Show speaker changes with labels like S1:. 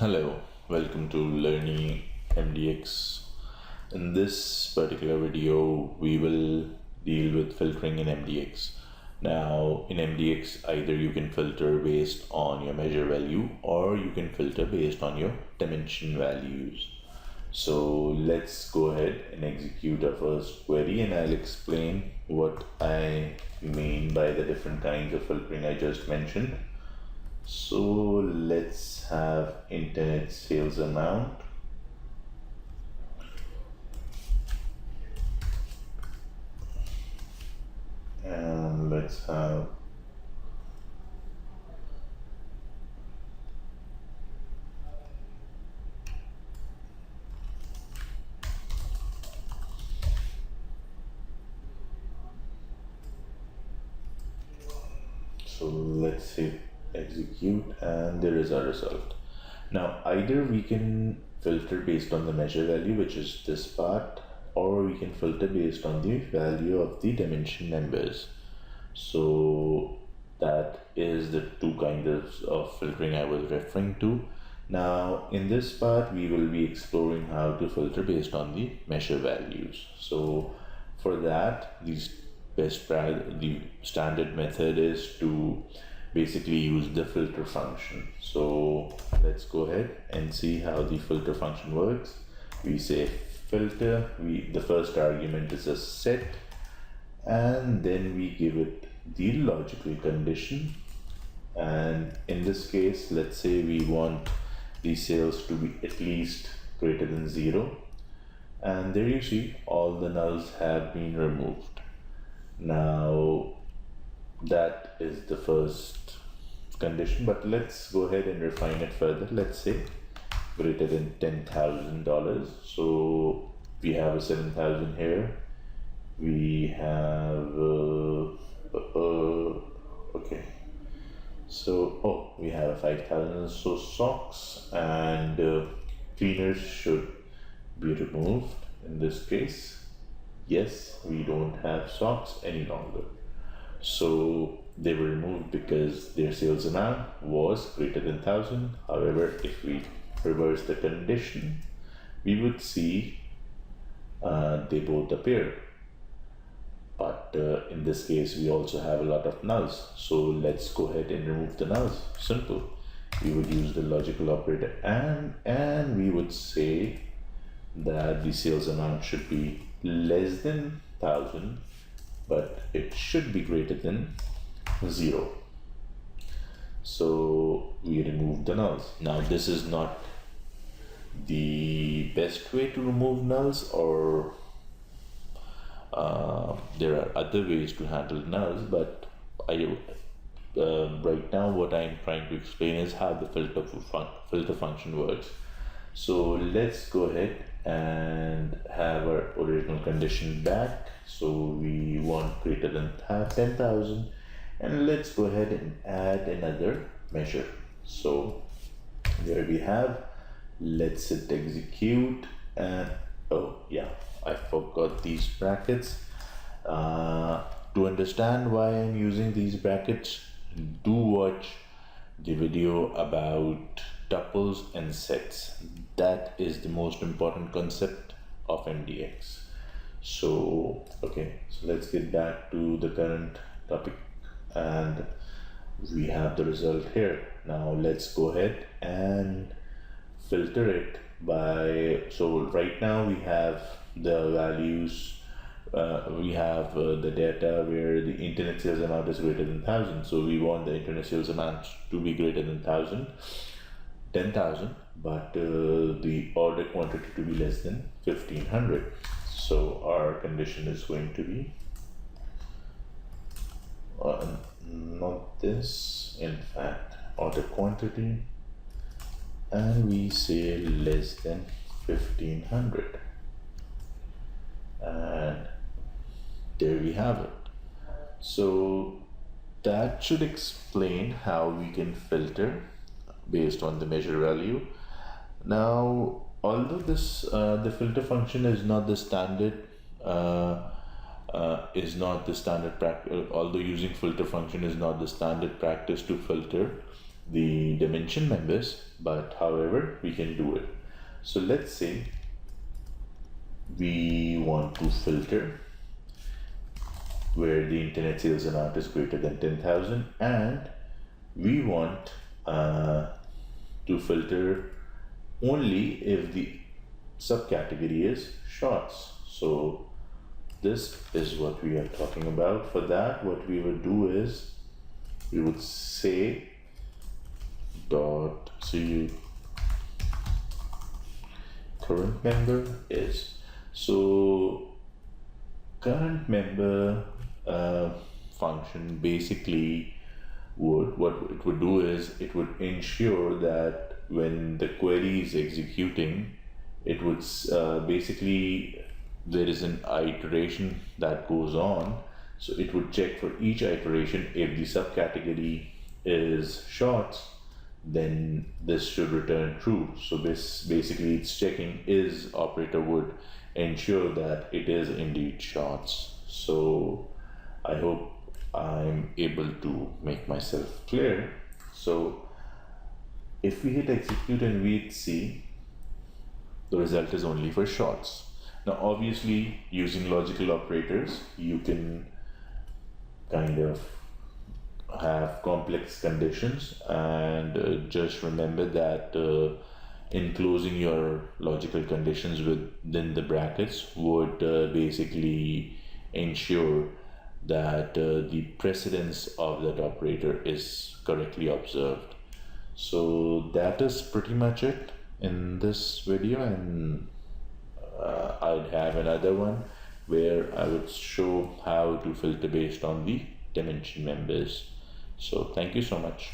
S1: Hello, welcome to Learning MDX. In this particular video, we will deal with filtering in MDX. Now, in MDX, either you can filter based on your measure value or you can filter based on your dimension values. So let's go ahead and execute our first query, and I'll explain what I mean by the different kinds of filtering I just mentioned. So let's have internet sales amount, and let's have so let's hit execute, and there is our result. Now either we can filter based on the measure value, which is this part, or we can filter based on the value of the dimension numbers. So that is the two kinds of filtering I was referring to. Now in this part we will be exploring how to filter based on the measure values. So for that, the standard method is to basically use the filter function. So let's go ahead and see how the filter function works. We say filter, the first argument is a set, and then we give it the logical condition, and in this case let's say we want the sales to be at least greater than 0, and there you see all the nulls have been removed. Now that is the first condition, but let's go ahead and refine it further. Let's say greater than $10,000. So we have a 7,000 here, we have okay, so we have a 5,000. So socks and cleaners should be removed. In this case, yes, we don't have socks any longer, so they were removed because their sales amount was greater than 1,000. However, if we reverse the condition, we would see they both appear, but in this case we also have a lot of nulls. So let's go ahead and remove the nulls. Simple. We would use the logical operator, and we would say that the sales amount should be less than 1,000, but it should be greater than 0. So we remove the nulls. Now this is not the best way to remove nulls, or there are other ways to handle nulls, but right now what I'm trying to explain is how the filter function works. So let's go ahead and have our original condition back. So we want greater than 10,000, and let's go ahead and add another measure. So there we have. Let's hit execute, and oh yeah, I forgot these brackets. To understand why I'm using these brackets, do watch the video about tuples and sets. That is the most important concept of MDX. So okay, so let's get back to the current topic, and we have the result here. Now let's go ahead and filter it by, so right now we have the values, we have the data where the internet sales amount is greater than 1,000. So we want the internet sales amount to be greater than 10,000, but the order quantity to be less than 1,500. So our condition is going to be not this, in fact, order quantity, and we say less than 1,500, and there we have it. So that should explain how we can filter based on the measure value. Now although this the filter function is not the standard practice, although using filter function is not the standard practice to filter, the dimension members, but however we can do it. So let's say we want to filter where the internet sales amount is greater than 10,000, and we want to filter only if the subcategory is shorts. So this is what we are talking about. For that, what we would do is we would say dot see current member is, so current member function basically what it would do is it would ensure that when the query is executing, it would basically there is an iteration that goes on, so it would check for each iteration if the subcategory is shorts, then this should return true. So this basically it's checking is operator would ensure that it is indeed shorts. So I hope I'm able to make myself clear. So if we hit execute and we see the result is only for shorts. Now obviously using logical operators you can kind of have complex conditions, and just remember that enclosing your logical conditions within the brackets would basically ensure that the precedence of that operator is correctly observed. So that is pretty much it in this video, and I'd have another one where I would show how to filter based on the dimension members. So thank you so much.